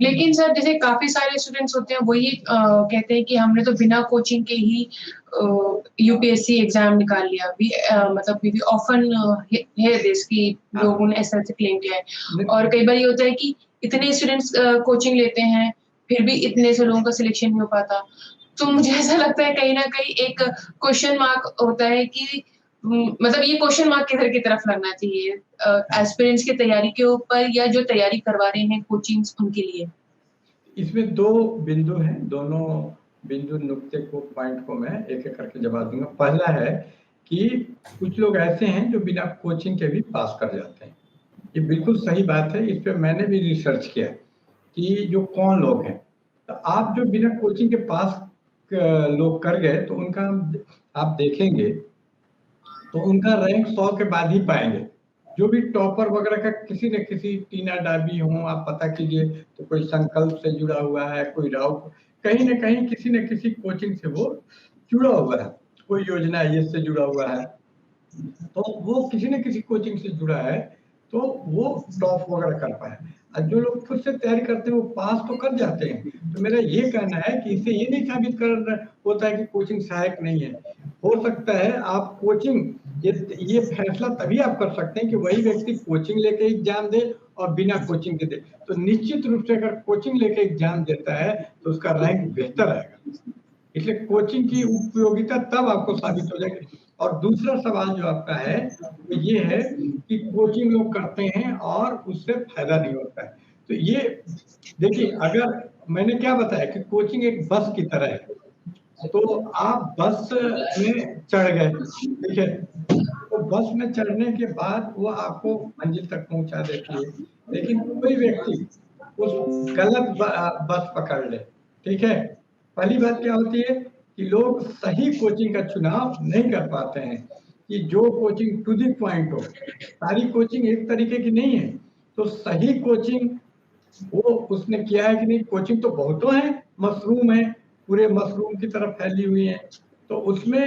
लेकिन सर जैसे काफ़ी सारे स्टूडेंट्स होते हैं वो ये कहते हैं कि हमने तो बिना कोचिंग के ही यूपीएससी एग्ज़ाम निकाल लिया। मतलब वी ऑफ़न हियर दिस कि लोगों ने ऐसा क्लेम किया है। और कई बार ये होता है कि इतने स्टूडेंट्स कोचिंग लेते हैं, फिर भी इतने से लोगों का सिलेक्शन नहीं हो पाता। तो मुझे ऐसा लगता है कहीं न कहीं एक क्वेश्चन मार्क होता है कि मतलब ये क्वेश्चन मार्क किधर की तरफ लगना चाहिए एस्पिरेंट्स की तैयारी के ऊपर या जो तैयारी करवा रहे हैं कोचिंग्स उनके लिए? इसमें 2 बिंदु हैं, दोनों बिंदु नुक्ते को पॉइंट को मैं एक-एक करके जवाब दूँगा। पहला है कि कुछ लोग ऐसे हैं जो बिना कोचिंग के भी पास कर जाते हैं। ये बिल्कुल सही बात है, इस पे मैंने भी रिसर्च किया कि जो कौन लोग हैं। तो आप जो बिना कोचिंग के पास लोग कर गए तो उनका आप देखेंगे तो उनका रैंक 100 के बाद ही पाएँगे। जो भी टॉपर वगैरह का किसी न किसी टीना डाबी हो, आप पता कीजिए तो कोई संकल्प से जुड़ा हुआ है, कोई राव कहीं न कहीं किसी न किसी कोचिंग से वो जुड़ा हुआ है। कोई योजना आईएएस से जुड़ा हुआ है, तो वो किसी न किसी कोचिंग से जुड़ा है, तो वो टॉप वगैरह कर पाए। और जो लोग खुद से तैयारी करते हैं वो पास तो कर जाते हैं। तो मेरा ये कहना है कि इससे ये नहीं साबित कर होता है कि कोचिंग सहायक नहीं है। हो सकता है आप कोचिंग ये फैसला तभी आप कर सकते हैं कि वही व्यक्ति कोचिंग लेके एग्जाम दे और बिना कोचिंग के दे। तो निश्चित रूप से अगर कोचिंग लेके एग्जाम देता है तो उसका रैंक बेहतर आएगा। इसलिए कोचिंग की उपयोगिता तब आपको साबित हो जाएगी। और दूसरा सवाल जो आपका है वो ये है कि कोचिंग लोग करते हैं और उससे फायदा नहीं होता है। तो ये देखिए, अगर मैंने क्या बताया कि कोचिंग एक बस की तरह है, तो आप बस में चढ़ गए, ठीक है? तो बस में चढ़ने के बाद वो आपको मंजिल तक पहुँचा देती है। लेकिन कोई व्यक्ति उस गलत बस पकड़ ले, ठीक है? पहली बात क्या होती है कि लोग सही कोचिंग का चुनाव नहीं कर पाते हैं कि जो कोचिंग टू द पॉइंट हो। सारी कोचिंग एक तरीके की नहीं है, तो सही कोचिंग वो उसने किया है कि नहीं। कोचिंग तो बहुतों है, मशरूम है, पूरे मशरूम की तरह फैली हुई है, तो उसमें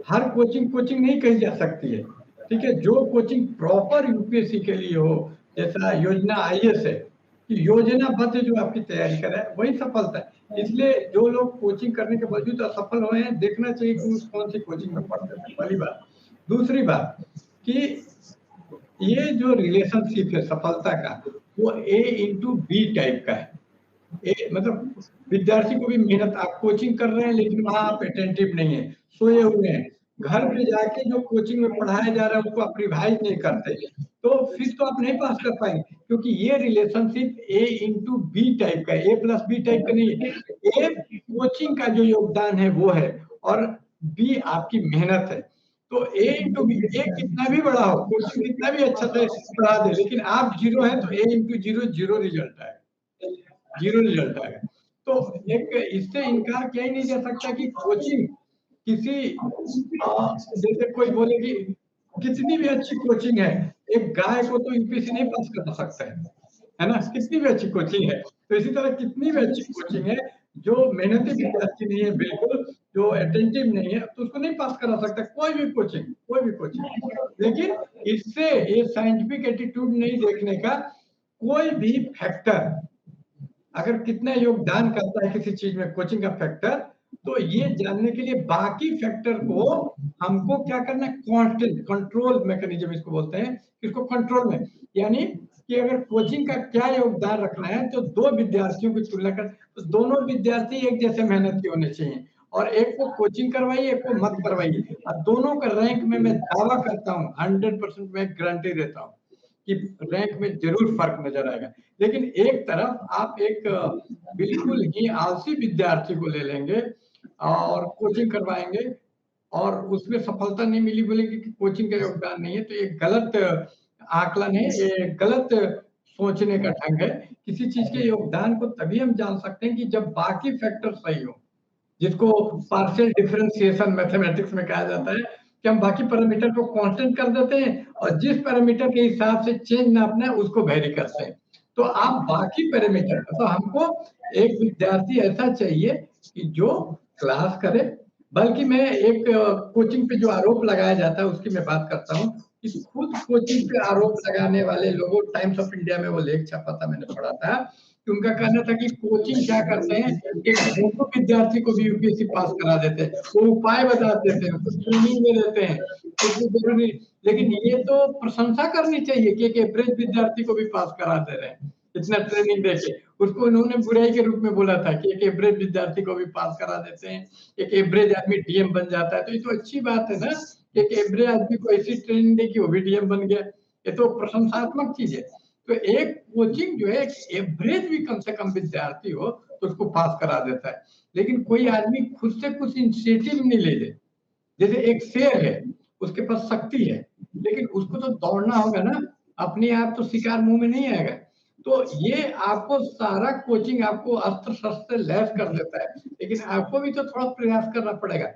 हर कोचिंग नहीं कही जा सकती है, ठीक है? जो कोचिंग प्रॉपर यूपीएससी के लिए हो, जैसा योजना आईएएस है, कि योजनाबद्ध जो आपकी तैयारी कर रहा है वही सफलता है। इसलिए जो लोग कोचिंग करने के बावजूद असफल हुए हैं, देखना चाहिए कि उस कौन सी कोचिंग में पढ़ते थे, पहली बात। दूसरी बात कि ये जो रिलेशनशिप है सफलता का, वो ए इंटू बी टाइप का है। मतलब विद्यार्थी को भी मेहनत, आप कोचिंग कर रहे हैं लेकिन वहाँ आप अटेंटिव नहीं है, सोए हुए हैं। घर पे जाके जो कोचिंग में पढ़ाया जा रहा है उसको आप रिवाइज नहीं करते, तो फिर तो आप नहीं पास कर पाएंगे, क्योंकि ये रिलेशनशिप ए इंटू बी टाइप का है, ए प्लस बी टाइप का नहीं है। ए कोचिंग का जो योगदान है वो है, और बी आपकी मेहनत है। तो ए इंटू बी, ए कितना भी बड़ा हो, कोचिंग कितना भी अच्छा से पढ़ा दे, लेकिन आप जीरो है तो ए इंटू जीरो जीरो रिजल्ट आएगा, जीरो रिजल्ट आएगा। तो एक इससे इनकार किया ही नहीं जा सकता कि कोचिंग किसी जैसे कोई बोले कि कितनी भी अच्छी कोचिंग है, एक गाय को तो यूपीएससी नहीं पास कर सकता है ना? कितनी भी अच्छी कोचिंग है, तो इसी तरह कितनी भी अच्छी कोचिंग है, जो मेहनती विद्यार्थी नहीं है बिल्कुल, जो अटेंटिव नहीं है, तो उसको नहीं पास करा सकता कोई भी कोचिंग, कोई भी कोचिंग। लेकिन इससे ये साइंटिफिक एटीट्यूड नहीं देखने का कोई भी फैक्टर अगर कितना योगदान करता है किसी चीज में कोचिंग का फैक्टर, तो ये जानने के लिए बाकी फैक्टर को हमको क्या करना है, कांस्टेंट कंट्रोल मैकेनिज्म इसको बोलते हैं, इसको कंट्रोल में, यानी कि अगर कोचिंग का क्या योगदान रखना है तो दो विद्यार्थियों की तुलना कर, तो दोनों विद्यार्थी एक जैसे मेहनत के होने चाहिए, और एक को कोचिंग करवाइए एक को मत करवाइए, और दोनों का रैंक में मैं दावा करता हूँ 100% मैं गारंटी देता हूँ कि रैंक में जरूर फर्क नजर आएगा। लेकिन एक तरफ आप एक बिल्कुल ही आलसी विद्यार्थी को ले लेंगे और कोचिंग करवाएंगे और उसमें सफलता नहीं मिली, बोलेंगे कि कोचिंग का योगदान नहीं है, तो ये गलत आकलन है, ये गलत सोचने का ढंग है। किसी चीज के योगदान को तभी हम जान सकते हैं कि जब बाकी फैक्टर सही हो, जिसको पार्शियल डिफरेंशिएशन मैथमेटिक्स में कहा जाता है, कि हम बाकी पैरामीटर को कांस्टेंट कर देते हैं और जिस पैरामीटर के हिसाब से चेंज नापना है उसको वेरी करते हैं। तो आप बाकी पैरामीटर, तो हमको एक विद्यार्थी ऐसा चाहिए कि जो क्लास करे, बल्कि मैं एक कोचिंग पे जो आरोप लगाया जाता है उसकी मैं बात करता हूँ कि खुद कोचिंग पे आरोप लगाने वाले लोगों, टाइम्स ऑफ इंडिया में वो लेख छपा था, मैंने पढ़ा था कि उनका कहना था कि कोचिंग क्या करते हैं, एक फोटो विद्यार्थी को भी यूपीएससी पास करा देते हैं, वो उपाय बता देते हैं, कुछ ट्रेनिंग दे देते हैं, कुछ भी जरूरी। लेकिन ये तो प्रशंसा करनी चाहिए कि एक एवरेज विद्यार्थी को भी पास करा दे रहे हैं इतना ट्रेनिंग देके। उसको उन्होंने बुराई के रूप में बोला था कि एक एवरेज विद्यार्थी को भी पास करा देते हैं, एक एवरेज आदमी डीएम बन जाता है। तो ये तो अच्छी बात है ना, एक एवरेज आदमी को ऐसी ट्रेनिंग दे कि वो भी डीएम बन गया, ये तो प्रशंसात्मक चीज है। तो एक कोचिंग जो है, एक एवरेज भी कम से कम विद्यार्थी हो तो उसको पास करा देता है। लेकिन कोई आदमी खुद से कुछ इनिशिएटिव नहीं ले ले, जैसे एक शेर है, उसके पास शक्ति है, लेकिन उसको तो दौड़ना होगा ना, अपने आप तो शिकार मुंह में नहीं आएगा। तो ये आपको सारा कोचिंग आपको अस्त्र शस्त्र से लैस कर देता है, लेकिन आपको भी तो थोड़ा प्रयास करना पड़ेगा।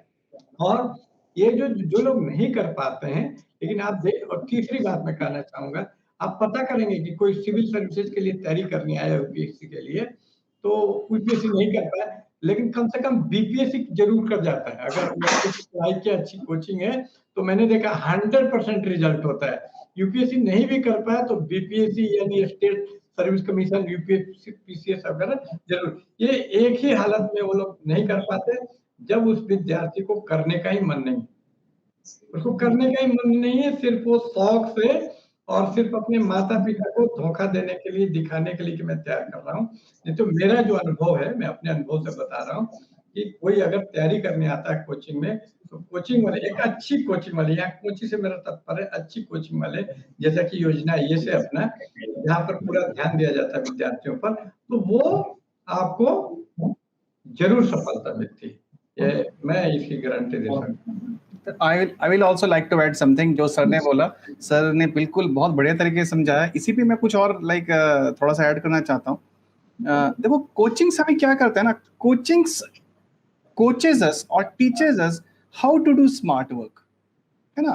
और ये जो लोग नहीं कर पाते हैं, लेकिन आप देख, और तीसरी बात मैं कहना चाहूंगा, आप पता करेंगे कि कोई सिविल सर्विसेज के लिए तैयारी करने आया यूपीएससी के लिए, तो यूपीएससी नहीं कर पाए, लेकिन कम से कम बीपीएससी जरूर कर जाता है। अगर पढ़ाई की अच्छी कोचिंग है तो मैंने देखा 100% रिजल्ट होता है। यूपीएससी नहीं भी कर पाया तो बीपीएससी यानी state service commission, UPSC, PCS वगैरह जरूर। ये एक ही हालत में वो लोग नहीं कर पाते, जब उस विद्यार्थी को करने का ही मन नहीं, उसको करने का ही मन नहीं है, सिर्फ वो शौक से और सिर्फ अपने माता पिता को धोखा देने के लिए, दिखाने के लिए कि मैं तैयार कर रहा हूँ। नहीं तो मेरा जो अनुभव है, मैं अपने अनुभव से बता रहा हूँ कि कोई अगर तैयारी करने आता है कोचिंग में, तो कोचिंग वाले, एक अच्छी कोचिंग वाले, यहाँ कोचिंग से मेरा तात्पर्य अच्छी कोचिंग वाले, जैसा कि योजना ये से अपना, जहाँ पर पूरा ध्यान दिया जाता है विद्यार्थियों पर, तो वो आपको जरूर सफलता मिलती है, ये मैं इसकी गारंटी दे सकता हूँ। I will also like to add something जो सर ने बोला, सर ने बिल्कुल बहुत बढ़िया तरीके से समझाया। इसी पे मैं कुछ और थोड़ा सा ऐड करना चाहता हूँ। देखो कोचिंग्स हमें क्या करता है ना, coachings coaches us or teaches us how to do smart work, है ना।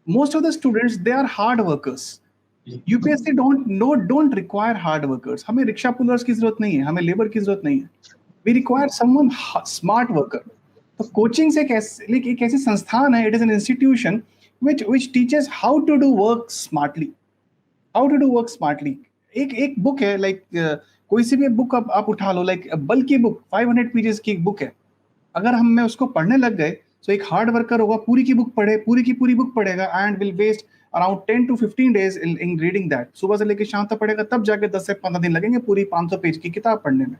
Most of the students they are hard workers. UPSC don't require hard workers. हमें रिक्शा पुलर्स की जरूरत नहीं है, हमें लेबर की जरूरत नहीं है। We require someone smart worker. तो कोचिंग से एक ऐसी संस्थान है, it is an institution which teaches how to do work smartly. How to do work smartly. एक बुक है, कोई सी भी बुक आप उठा लो, बल्क की बुक 500 पेजेस की एक बुक है। अगर मैं उसको पढ़ने लग गए तो एक हार्ड वर्कर होगा, पूरी की पूरी बुक पढ़ेगा and will waste around 10 to 15 days in reading that. सुबह से लेकर शाम तक पढ़ेगा, तब जाके 10 से 15 दिन लगेंगे पूरी 500 पेज की किताब पढ़ने में।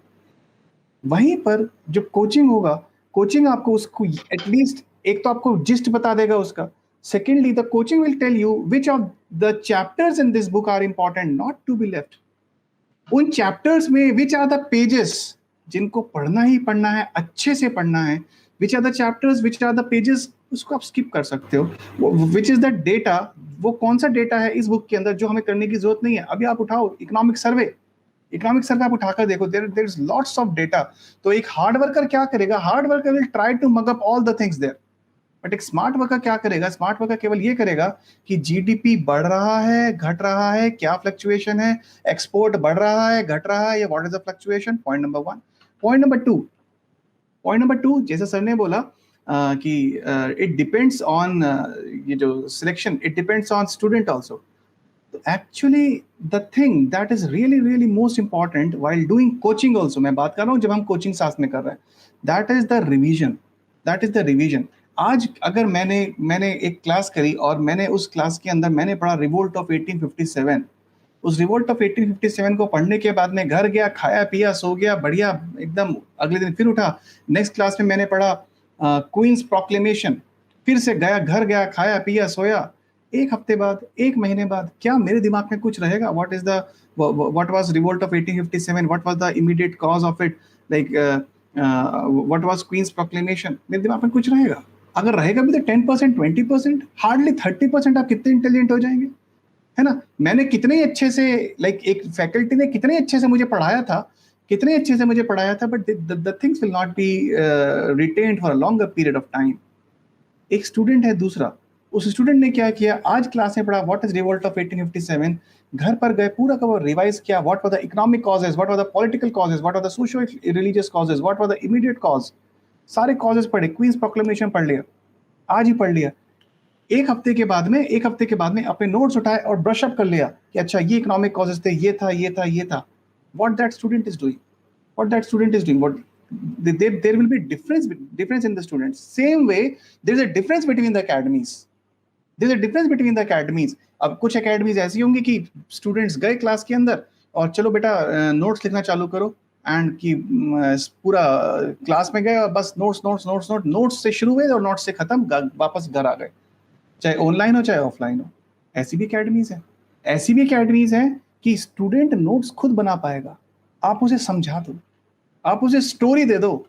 वहीं पर जो कोचिंग होगा, कोचिंग आपको उसको एटलीस्ट एक तो आपको जिस्ट बता देगा उसका, secondly the coaching will tell you which of the chapters in this book are important not to be left. उन चैप्टर्स में विच आर द पेजेस जिनको पढ़ना ही पढ़ना है, अच्छे से पढ़ना है, which are the chapters, which are the pages, उसको आप स्किप कर सकते हो। विच इज द डेटा, वो कौन सा डेटा है इस बुक के अंदर जो हमें करने की जरूरत नहीं है। अभी आप उठाओ इकोनॉमिक सर्वे आप उठाकर देखो, there is lots of data. तो एक हार्ड वर्कर क्या करेगा, hard worker will try to mug up all the things there, but एक स्मार्ट वर्कर क्या करेगा, स्मार्ट वर्कर केवल ये करेगा कि जीडीपी बढ़ रहा है, घट रहा है, क्या फ्लक्चुएशन है, एक्सपोर्ट बढ़ रहा है, घट रहा है, या what is the fluctuation. Point number 1। Point number two, जैसे सर ने बोला कि इट डिपेंड्स ऑन ये जो selection, it depends on student also. Actually, the thing that is really most important while doing coaching also, मैं बात कर रहा हूँ जब हम कोचिंग साथ में कर रहे हैं, that is the revision. आज अगर मैंने एक क्लास करी और मैंने उस क्लास के अंदर मैंने पढ़ा रिवोल्ट ऑफ 1857, उस रिवोल्ट ऑफ 1857 को पढ़ने के बाद मैं घर गया, खाया पिया, सो गया, बढ़िया एकदम, अगले दिन फिर उठा, नेक्स्ट क्लास में मैंने पढ़ा क्वींस प्रोक्लेमेशन, फिर से घर गया, खाया पिया, सोया। एक हफ्ते बाद, एक महीने बाद क्या मेरे दिमाग में कुछ रहेगा, what was revolt of 1857, what was the immediate cause of it, what was Queen's proclamation, मेरे दिमाग में कुछ रहेगा? अगर रहेगा भी तो 10%, 20%, हार्डली 30%। आप कितने इंटेलिजेंट हो जाएंगे, है ना। मैंने कितने अच्छे से, एक फैकल्टी ने कितने अच्छे से मुझे पढ़ाया था, but the things will not be retained for a longer period of time। एक स्टूडेंट है दूसरा, उस स्टूडेंट ने क्या किया, आज क्लास में पढ़ा व्हाट इज रिवोल्ट ऑफ 1857, घर पर गए पूरा का पूरा रिवाइज किया, what were the economic causes, what were the political causes, what were the social religious causes, what were the immediate cause, सारे कॉजेज पढ़े, क्वींस प्रोक्लेमेशन पढ़ लिया, आज ही पढ़ लिया। एक हफ्ते के बाद में अपने नोट्स उठाए और ब्रश अप कर लिया कि अच्छा ये इकोनॉमिक कॉजेज थे, ये था। what that student is doing. There will be difference in the students. Same way, there's a difference between the academies. अब कुछ academies ऐसी होंगी कि students गए क्लास के अंदर और चलो बेटा नोट्स लिखना चालू करो, एंड कि पूरा क्लास में गए और बस नोट्स से शुरू हुए और नोट्स से खत्म, वापस घर आ गए, चाहे ऑनलाइन हो चाहे ऑफलाइन हो। ऐसी भी अकेडमीज हैं कि स्टूडेंट नोट्स खुद बना पाएगा। आप उसे समझा दो, आप उसे स्टोरी दे दो,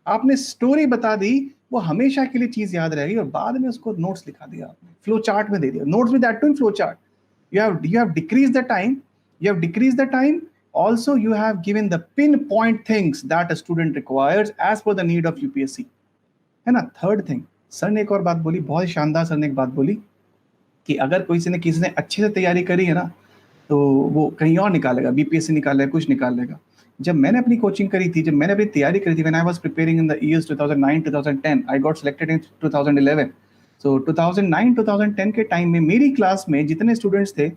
आपने स्टोरी बता दी, वो हमेशा के लिए चीज याद रहेगी, और बाद में उसको नोट्स लिखा दिया आपने, फ्लो चार्ट में दे दिया, notes with that too in flow chart. you have decreased the time, also you have given the pinpoint things that a student requires as per the need of UPSC, है ना। Third thing, sir ने एक और बात बोली, बहुत शानदार, sir ने एक बात बोली कि अगर किसी ने अच्छे से तैयारी करी है ना, तो वो कहीं और निकालेगा, BPSC निकालेगा, कुछ निकालेगा। जब मैंने अपनी कोचिंग करी थी, जब मैंने अपनी तैयारी करी थी, when I was preparing in the years 2009, 2010, I got selected in 2011. So 2009, 2010 के टाइम में मेरी क्लास में जितने स्टूडेंट्स थे,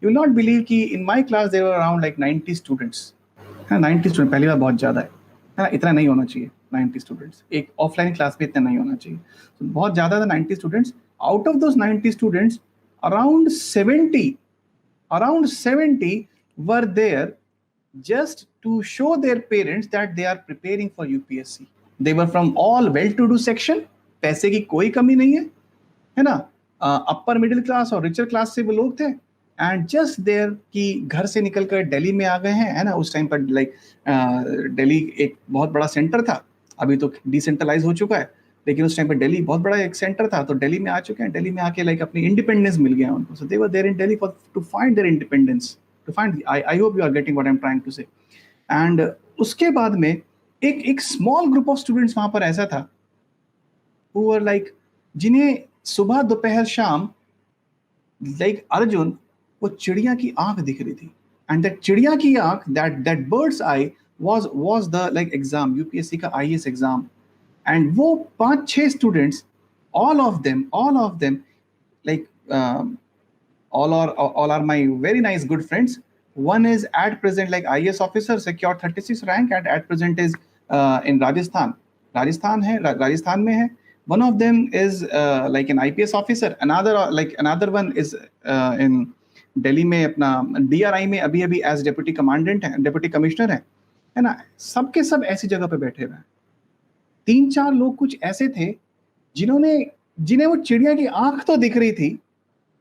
you will not believe कि in my class there were around like 90 students. 90 student पहली बार बहुत ज़्यादा है ना, इतना नहीं होना चाहिए 90 स्टूडेंट्स, एक ऑफलाइन क्लास में इतना नहीं होना चाहिए, तो बहुत ज़्यादा था 90 students. Out of those 90 students around 70 were there just to show their parents that they are preparing for UPSC. They were from all well-to-do section, पैसे की कोई कमी नहीं है ना, अपर मिडिल क्लास और रिचर क्लास से वो लोग थे, एंड जस्ट देयर कि घर से निकलकर दिल्ली में आ गए हैं, है ना। उस टाइम पर लाइक दिल्ली एक बहुत बड़ा सेंटर था, अभी तो डिसेंट्रलाइज हो चुका है, लेकिन उस टाइम पर दिल्ली बहुत बड़ा एक सेंटर था, तो दिल्ली में आ चुके हैं, दिल्ली में आके लाइक अपनी इंडिपेंडेंस मिल गया उनको, so they were there in Delhi for to find their independence, to find, I hope you are getting what I am trying to say. And उसके बाद में एक स्मॉल ग्रुप ऑफ स्टूडेंट्स वहां पर ऐसा था, who were like, जिन्हें सुबह दोपहर शाम लाइक अर्जुन वो चिड़िया की आंख दिख रही थी, एंड दैट चिड़िया की आंख, that birds I was the like exam, UPSC का IAS एग्जाम। एंड वो 5-6 students, all of them like all are my very nice good friends. One is at present like IAS officer, secured 36 rank, and at present is in Rajasthan में है। One of them is like an IPS officer, another one is in Delhi में अपना DRI में अभी as deputy commandant है, deputy commissioner है ना। सबके सब ऐसी जगह पे बैठे हुए हैं। 3-4 लोग कुछ ऐसे थे जिन्हें वो चिड़िया की आंख तो दिख रही थी,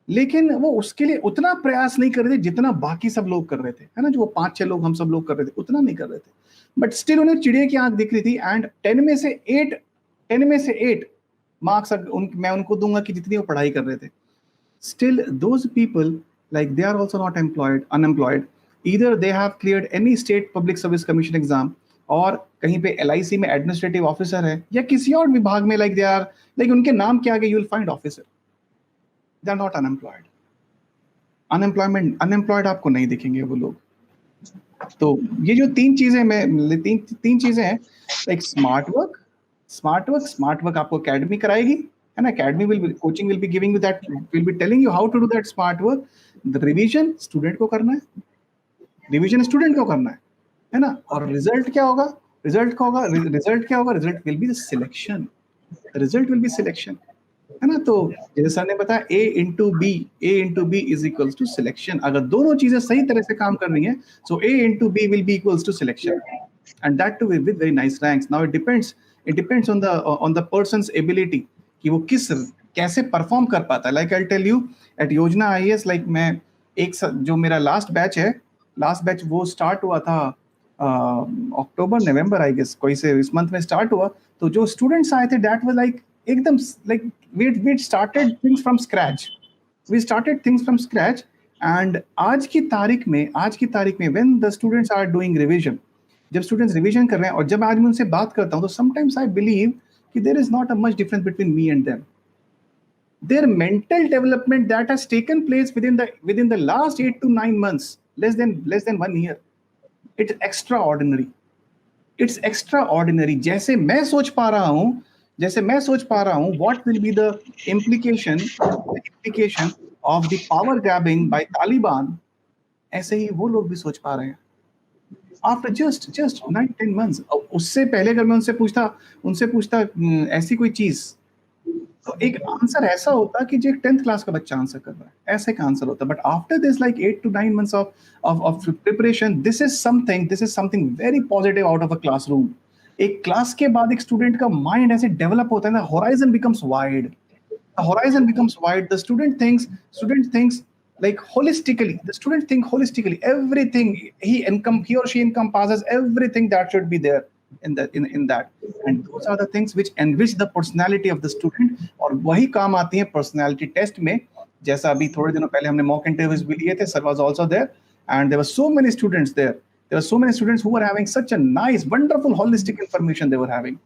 लेकिन वो उसके लिए उतना प्रयास नहीं कर रहे थे जितना बाकी सब लोग कर रहे थे, है ना। जो वो 5-6 लोग हम सब लोग कर रहे थे, उतना नहीं कर रहे थे, बट स्टिल उन्हें चिड़िया की आंख दिख रही थी। एंड 10 में से 8 मार्क्स मैं उनको दूंगा कि जितनी वो पढ़ाई कर रहे थे। Still those people like they are also not unemployed, either they have cleared any state public service commission exam, और कहीं पे LIC में एडमिनिस्ट्रेटिव ऑफिसर है, या किसी और विभाग में लाइक दे आर लाइक उनके नाम के आगे you will find officer, they are not unemployed. Unemployed आपको नहीं दिखेंगे वो लोग। तो ये जो तीन चीजें हैं, लाइक स्मार्ट वर्क आपको एकेडमी कराएगी, है ना। Academy coaching will be giving you that, will be telling you how to do that smart work. The revision student को करना है, है ना। और रिजल्ट क्या होगा? Result will be the selection, है ना। तो जैसे सर ने बताया A into B is equals to selection। अगर दोनों चीजें सही तरह से काम कर रही हैं, so A into B will be equals to selection, and that too with very nice ranks. Now it depends on the person's ability कि वो कैसे परफॉर्म कर पाता है। Like I'll tell you at योजना IAS, like मैं जो मेरा लास्ट बैच वो स्टार्ट हुआ था अक्टूबर नवंबर आई गेस, कोई से इस मंथ में स्टार्ट हुआ। तो जो स्टूडेंट्स आए थे दैट वाज लाइक एकदम like we started things from scratch, and आज की तारीख में when the students are doing revision, जब स्टूडेंट्स रिवीजन कर रहे हैं और जब आज मैं उनसे बात करता हूँ, तो sometimes I believe कि there is not a much difference between me and them. Their mental development that has taken place within the last 8 to 9 months, less than 1 year, it's extraordinary. जैसे मैं सोच पा रहा हूँ what will be the implication of the power grabbing by Taliban, ऐसे ही वो लोग भी सोच पा रहे हैं। After just 9-10 months. उससे पहले अगर मैं उनसे पूछता ऐसी कोई चीज, तो एक आंसर ऐसा होता कि जो 10th क्लास का बच्चा आंसर कर रहा है, ऐसे का आंसर होता. But after this like 8 to 9 months of preparation, this is something very positive out of a classroom. एक क्लास के बाद एक स्टूडेंट का माइंड ऐसे डेवलप होता है ना, horizon becomes wide. The student thinks like holistically. The student think holistically. Everything he or she encompasses everything that should be there in that. And those are the things which enrich the personality of the student. और वही काम आती है personality test में. जैसा अभी थोड़े दिनों पहले हमने mock interviews भी लिए थे, sir was also there, and there were so many students there. There were so many students who were having such a nice, wonderful, holistic information they were having.